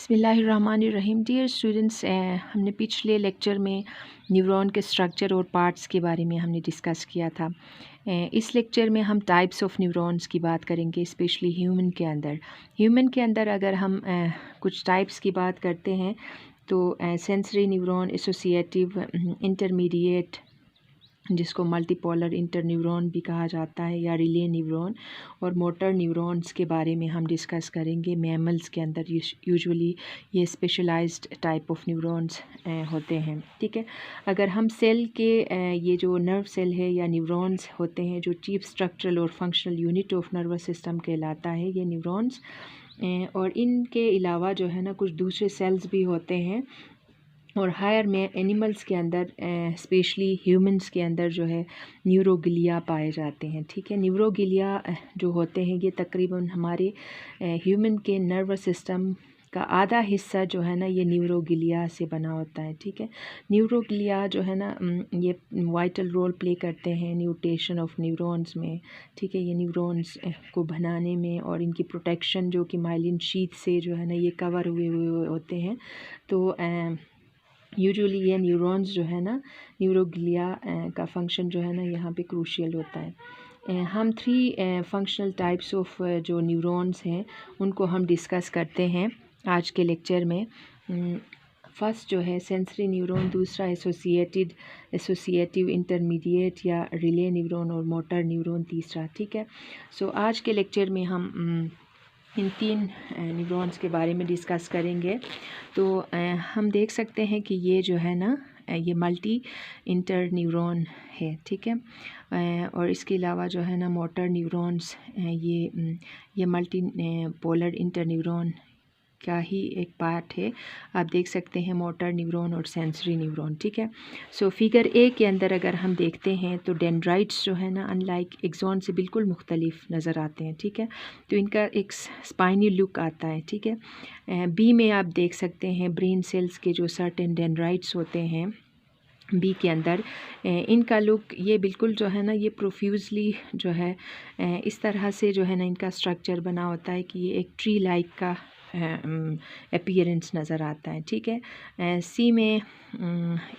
बिस्मिल्लाहिर्रहमानिर्रहीम। Dear students, हमने पिछले लेक्चर में न्यूरॉन के स्ट्रक्चर और पार्ट्स के बारे में हमने डिस्कस किया था। इस लेक्चर में हम टाइप्स ऑफ न्यूरॉन्स की बात करेंगे, स्पेशली ह्यूमन के अंदर अगर हम कुछ टाइप्स की बात करते हैं तो सेंसरी न्यूरॉन, एसोसिएटिव, इंटरमीडिएट, जिसको मल्टीपोलर इंटरन्यूरॉन भी कहा जाता है, या रिले न्यूरॉन, और मोटर न्यूरॉन्स के बारे में हम डिस्कस करेंगे। मैमल्स के अंदर यूजुअली ये स्पेशलाइज्ड टाइप ऑफ न्यूरॉन्स होते हैं। ठीक है, अगर हम सेल के ये जो नर्व सेल है या न्यूरॉन्स होते हैं, जो चीफ स्ट्रक्चरल और functional unit of nervous system कहलाता है ये न्यूरॉन्स, और इनके अलावा जो है ना कुछ दूसरे सेल्स भी होते हैं, और हायर में एनिमल्स के अंदर स्पेशली ह्यूमंस के अंदर जो है न्यूरोग्लिया पाए जाते हैं। ठीक है, न्यूरोग्लिया जो होते हैं ये तकरीबन हमारे ह्यूमन के नर्वस सिस्टम का आधा हिस्सा जो है ना ये न्यूरोग्लिया से बना होता है। ठीक है, न्यूरोग्लिया जो है ना ये वाइटल रोल प्ले करते हैं न्यूटेशन ऑफ न्यूरॉन्स में। ठीक है, ये न्यूरॉन्स को बनाने में और इनकी प्रोटेक्शन जो कि माइलिन शीथ से जो है ना ये कवर हुए होते हैं। तो यूजुअली ये न्यूरॉन्स जो है ना न्यूरोग्लिया का फंक्शन जो है ना यहाँ पे क्रूशियल होता है। हम 3 फंक्शनल टाइप्स ऑफ जो न्यूरॉन्स हैं उनको हम डिस्कस करते हैं आज के लेक्चर में। फर्स्ट जो है सेंसरी न्यूरॉन, दूसरा एसोसिएटिव, इंटरमीडिएट या रिले न्यूरॉन, और मोटर न्यूरॉन तीसरा। ठीक है, सो आज के लेक्चर में हम इन 3 न्यूरॉन्स के बारे में डिस्कस करेंगे। तो हम देख सकते हैं कि ये जो है ना ये मल्टी इंटर न्यूरॉन है। ठीक है, और इसके अलावा जो है ना मोटर न्यूरॉन्स ये मल्टी पोलर इंटर न्यूरॉन का ही एक पार्ट है। आप देख सकते हैं मोटर न्यूरॉन और सेंसरी न्यूरॉन। ठीक है, सो फिगर ए के अंदर अगर हम देखते हैं तो डेंड्राइट्स जो है ना अनलाइक एक्सॉन से बिल्कुल मुख्तलिफ नज़र आते हैं। ठीक है, तो इनका एक स्पाइनी लुक आता है। ठीक है, बी में आप देख सकते हैं ब्रेन सेल्स के जो सर्टेन डेंड्राइट्स होते हैं बी के अंदर, इनका लुक ये बिल्कुल जो है ना ये प्रोफ्यूजली जो है इस तरह से जो है ना इनका स्ट्रक्चर बना होता है कि ये एक ट्री लाइक का अपीयरेंस नज़र आता है। ठीक है, सी में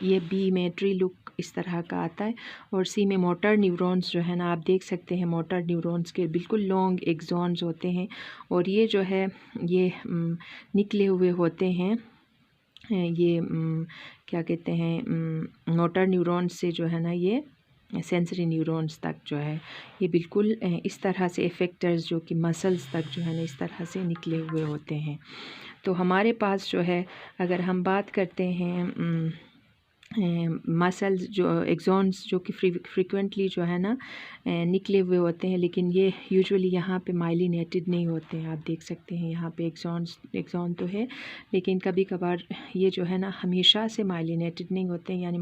ये बी में ट्री लुक इस तरह का आता है, और सी में मोटर न्यूरॉन्स जो है ना आप देख सकते हैं मोटर न्यूरॉन्स के बिल्कुल लॉन्ग एक्सॉन्स होते हैं, और ये जो है ये निकले हुए होते हैं। ये क्या कहते हैं मोटर न्यूरॉन्स से जो है ना ये सेंसरी न्यूरॉन्स तक जो है ये बिल्कुल इस तरह से इफेक्टर्स जो कि मसल्स तक जो है ना इस तरह से निकले हुए होते हैं। तो हमारे पास जो है अगर हम बात करते हैं मसल्स जो एक्सॉन्स जो कि फ्रीक्वेंटली जो है ना निकले हुए होते हैं, लेकिन ये यूजुअली यहाँ पे माइलिनेटेड नहीं होते हैं। आप देख सकते हैं यहाँ पे एक्सॉन तो है, लेकिन कभी कभार ये जो है ना हमेशा से माइलिनेटेड नहीं होते हैं, यानी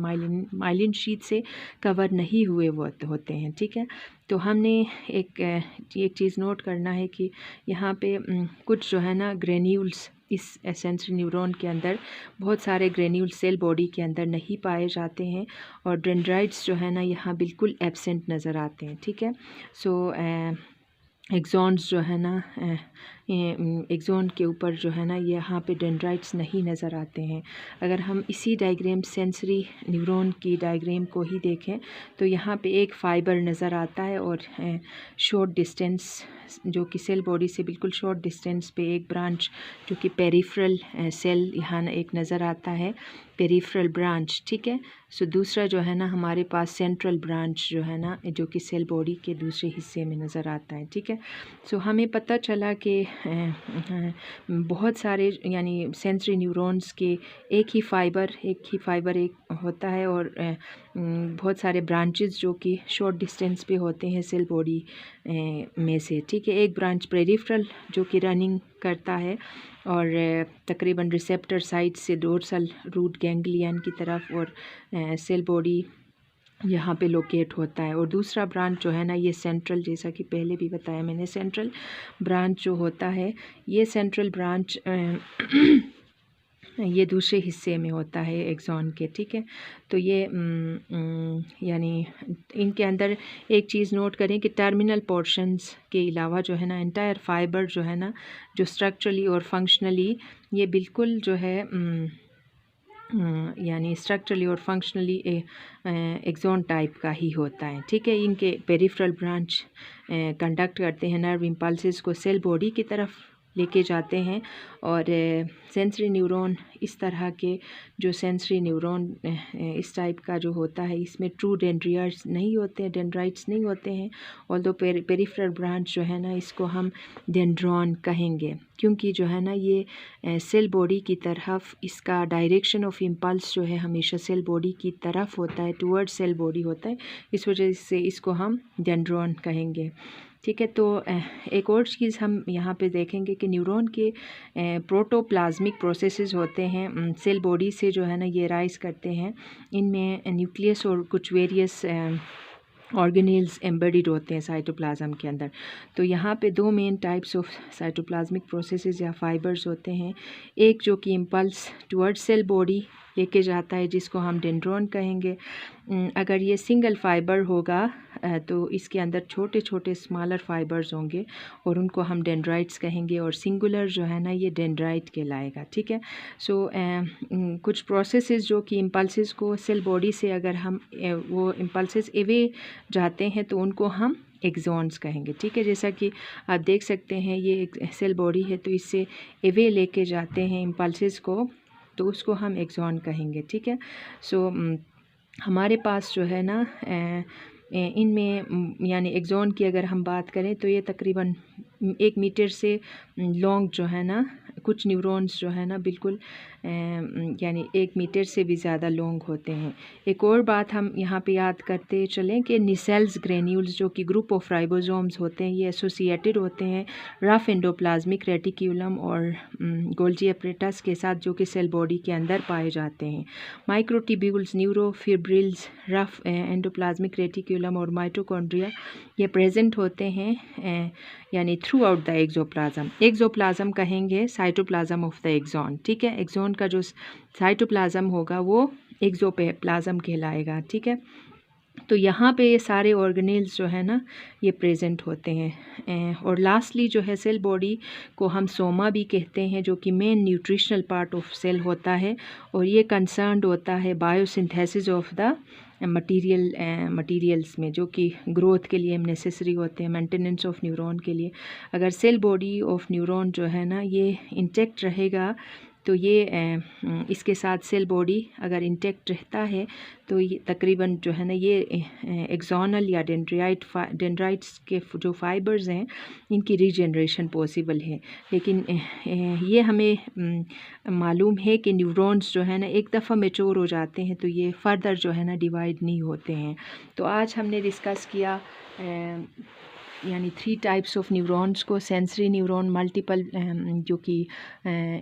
माइलिन शीट से कवर नहीं हुए होते हैं। ठीक है, तो हमने एक चीज़ नोट करना है कि यहाँ पे कुछ जो है ना ग्रेन्यूल्स इस सेंसरी न्यूरॉन के अंदर बहुत सारे ग्रेन्यूल सेल बॉडी के अंदर नहीं पाए जाते हैं, और डेंड्राइट्स जो है ना यहाँ बिल्कुल एब्सेंट नज़र आते हैं। ठीक है, सो एक्सॉन्स जो है ना एक्सॉन के ऊपर जो है ना यहाँ पे डेंड्राइट्स नहीं नज़र आते हैं। अगर हम इसी डायग्राम सेंसरी न्यूरॉन की डायग्राम को ही देखें तो यहाँ पे एक फ़ाइबर नज़र आता है, और शॉर्ट डिस्टेंस जो कि सेल बॉडी से बिल्कुल शॉर्ट डिस्टेंस पे एक ब्रांच जो कि पेरिफेरल सेल यहाँ एक नज़र आता है, पेरिफेरल ब्रांच। ठीक है, सो दूसरा जो है ना हमारे पास सेंट्रल ब्रांच जो है ना जो कि सेल बॉडी के दूसरे हिस्से में नज़र आता है। ठीक है, सो हमें पता चला कि बहुत सारे यानी सेंसरी न्यूरॉन्स के एक ही फाइबर एक होता है, और बहुत सारे ब्रांचेस जो कि शॉर्ट डिस्टेंस पे होते हैं सेल बॉडी में से। ठीक है, एक ब्रांच पेरिफेरल जो कि रनिंग करता है और तकरीबन रिसेप्टर साइट से डोर्सल रूट गैंग्लियन की तरफ और सेल बॉडी यहाँ पे लोकेट होता है, और दूसरा ब्रांच जो है ना ये सेंट्रल, जैसा कि पहले भी बताया मैंने, सेंट्रल ब्रांच जो होता है ये सेंट्रल ब्रांच ये दूसरे हिस्से में होता है एक्सॉन के, ठीक है। तो ये यानी इनके अंदर एक चीज़ नोट करें कि टर्मिनल पोर्शंस के अलावा जो है ना एंटायर फाइबर जो है ना, जो स्ट्रक्चरली और फंक्शनली ये बिल्कुल जो है यानी स्ट्रक्चरली और फंक्शनली एक्सॉन टाइप का ही होता है, ठीक है। इनके पेरिफेरल ब्रांच कंडक्ट करते हैं नर्व इम्पल्सेस को सेल बॉडी की तरफ लेके जाते हैं, और सेंसरी न्यूरॉन इस तरह के जो सेंसरी न्यूरॉन इस टाइप का जो होता है, इसमें ट्रू डेंड्राइट्स नहीं होते हैं, डेंड्राइट्स नहीं होते हैं। ऑल्दो पेरिफेरल ब्रांच जो है ना इसको हम डेंड्रॉन कहेंगे, क्योंकि जो है ना ये सेल बॉडी की तरफ इसका डायरेक्शन ऑफ इम्पल्स जो है हमेशा सेल बॉडी की तरफ होता है, टुवर्ड्स सेल बॉडी होता है, इस वजह से इसको हम डेंड्रॉन कहेंगे, ठीक है। तो एक और चीज़ हम यहाँ पे देखेंगे कि न्यूरॉन के प्रोटोप्लाज्मिक प्रोसेसेस होते हैं सेल बॉडी से जो है ना ये राइज करते हैं। इनमें न्यूक्लियस और कुछ वेरियस ऑर्गेनेल्स एम्बेडेड होते हैं साइटोप्लाज्म के अंदर। तो यहाँ पे दो main types of cytoplasmic processes या फाइबर्स होते हैं, एक जो कि इम्पल्स टुवर्ड्स सेल बॉडी लेके जाता है जिसको हम डेंड्रॉन कहेंगे। अगर ये सिंगल फाइबर होगा तो इसके अंदर छोटे छोटे स्मॉलर फाइबर्स होंगे और उनको हम डेंड्राइट्स कहेंगे, और सिंगुलर जो है ना ये डेंड्राइट कहलाएगा, ठीक है। सो कुछ प्रोसेसेस जो कि इम्पल्सेस को सेल बॉडी से अगर हम वो इम्पल्सेस अवे जाते हैं तो उनको हम एक्सॉन्स कहेंगे, ठीक है। जैसा कि आप देख सकते हैं ये एक सेल बॉडी है, तो इससे अवे लेके जाते हैं इम्पल्सेस को, तो उसको हम एक्सॉन कहेंगे, ठीक है। सो हमारे पास जो है ना इनमें यानी एक्सॉन की अगर हम बात करें तो ये तकरीबन 1 मीटर से लॉन्ग जो है ना, कुछ न्यूरॉन्स जो है ना बिल्कुल यानी 1 मीटर से भी ज़्यादा लॉन्ग होते हैं। एक और बात हम यहाँ पे याद करते चलें कि निसेल्स ग्रेन्यूल्स जो कि ग्रुप ऑफ राइबोसोम्स होते हैं, ये एसोसिएटेड होते हैं रफ एंडोप्लाज्मिक रेटिक्यूलम और गोल्जी एपरेटस के साथ, जो कि सेल बॉडी के अंदर पाए जाते हैं। माइक्रोट्यूब्यूल्स, न्यूरोफिब्रिल्स, रफ एंडोप्लाज्मिक रेटिक्यूलम और माइटोकॉन्ड्रिया ये प्रेजेंट होते हैं यानी through out the axoplasm. Axoplasm कहेंगे साइटोप्लाज्म ऑफ द एक्सॉन, ठीक है। एक्सॉन का जो साइटोप्लाज्म होगा वो एक्सोप्लाज्म कहलाएगा, ठीक है। तो यहाँ पे ये सारे ऑर्गेनेल्स जो है ना ये प्रेजेंट होते हैं। और लास्टली जो है सेल बॉडी को हम सोमा भी कहते हैं, जो कि main nutritional part of cell होता है, और ये कंसर्न्ड होता है बायोसिंथेसिस ऑफ द मटीरियल्स में, जो कि ग्रोथ के लिए नेसेसरी होते हैं, मेंटेनेंस ऑफ न्यूरॉन के लिए। अगर सेल बॉडी ऑफ न्यूरॉन जो है ना ये इंटैक्ट रहेगा तो ये इसके साथ सेल बॉडी अगर इंटैक्ट रहता है तो ये तकरीबन जो है ना ये एक्सोनल या डेंड्राइट्स के जो फाइबर्स हैं इनकी रीजनरेशन पॉसिबल है। लेकिन ये हमें मालूम है कि न्यूरॉन्स जो है ना एक दफ़ा मैच्योर हो जाते हैं तो ये फर्दर जो है ना डिवाइड नहीं होते हैं। तो आज हमने डिस्कस किया यानी 3 टाइप्स ऑफ न्यूरॉन्स को, सेंसरी न्यूरॉन, मल्टीपल जो कि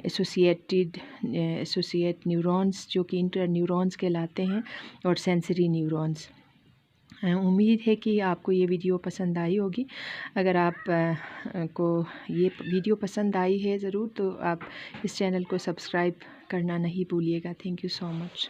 एसोसिएट न्यूरॉन्स जो कि इंटर न्यूरॉन्स कहलाते हैं, और सेंसरी न्यूरॉन्स। उम्मीद है कि आपको ये वीडियो पसंद आई होगी। अगर आप को ये वीडियो पसंद आई है ज़रूर तो आप इस चैनल को सब्सक्राइब करना नहीं भूलिएगा। Thank you so much.